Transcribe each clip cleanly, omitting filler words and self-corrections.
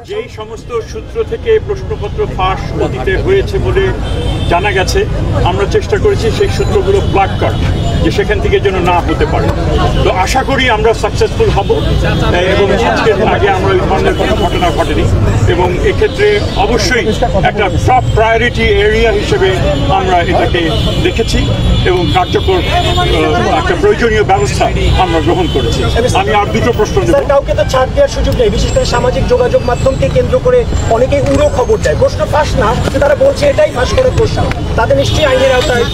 যেই সমস্ত সূত্র থেকে প্রশ্নপত্র ফাঁস অতীতে হয়েছে বলে জানা গেছে, আমরা চেষ্টা করেছি সেই সূত্রগুলো প্লাগ করার, যে সেখান থেকে যেন না হতে পারে। তো আশা করি আমরা সাকসেসফুল হব এবং আজকের আগে আমরা এই ধরনের কোনো ঘটনা ঘটেনি এবং এক্ষেত্রে অবশ্যই একটা টপ প্রায়োরিটি এরিয়া হিসেবে আমরা এটাকে দেখেছি এবং কার্যকর একটা প্রয়োজনীয় ব্যবস্থা আমরা গ্রহণ করেছি। আমি আর দুটো প্রশ্ন দেব। কাউকে তো ছাড় দেওয়ার সুযোগ নেই, বিশেষ করে সামাজিক যোগাযোগ মাধ্যমকে কেন্দ্র করে অনেকেই উড়ো খবর দেয়। প্রশ্ন ফাঁস না, তারা বলছে এটাই ফাঁস করে প্রশ্ন, তাদের নিশ্চয়ই আইনের আওতায়।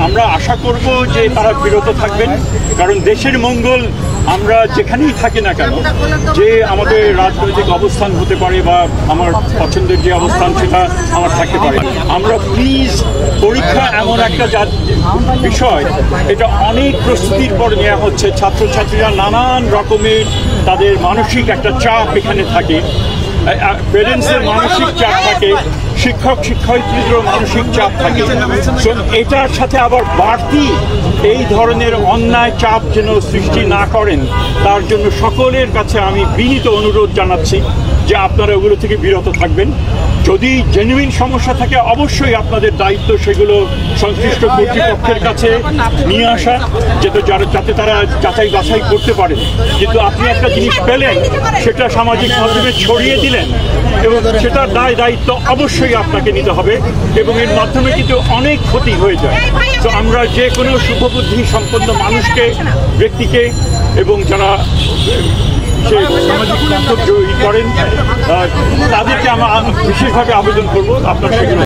আমরা আশা করব যে তারা বিরত থাকবেন, কারণ দেশের মঙ্গল আমরা যেখানেই থাকি না কেন, যে আমাদের রাজনৈতিক অবস্থান হতে পারে বা আমার পছন্দের যে অবস্থান সেটা আমার থাকতে পারে, আমরা প্লিজ পরীক্ষা এমন একটা বিষয়, এটা অনেক প্রস্তুতির পর নেওয়া হচ্ছে। ছাত্রছাত্রীরা নানান রকমের তাদের মানসিক একটা চাপ এখানে থাকে, প্যারেন্টসের মানসিক চাপ থাকে, শিক্ষক শিক্ষয়িত্রীদেরও মানসিক চাপ থাকে। এটার সাথে আবার বাড়তি এই ধরনের অন্যায় চাপ যেন সৃষ্টি না করেন, তার জন্য সকলের কাছে আমি বিনীত অনুরোধ জানাচ্ছি যে আপনারা ওগুলো থেকে বিরত থাকবেন। যদি জেনুইন সমস্যা থাকে অবশ্যই আপনাদের দায়িত্ব সেগুলো সংশ্লিষ্ট কর্তৃপক্ষের কাছে নিয়ে আসা, যাতে তারা যাচাই বাছাই করতে পারেন। কিন্তু আপনি একটা জিনিস পেলেন, সেটা সামাজিক মাধ্যমে ছড়িয়ে দিলেন এবং সেটার দায়িত্ব অবশ্যই আপনাকে নিতে হবে এবং এর মাধ্যমে কিন্তু অনেক ক্ষতি হয়ে যায়। তো আমরা যে কোনো শুভবুদ্ধি সম্পন্ন মানুষকে, ব্যক্তিকে এবং যারা সামাজিক মাধ্যম করেন তাদেরকে আমরা বিশেষভাবে আবেদন করবো আপনার সেগুলো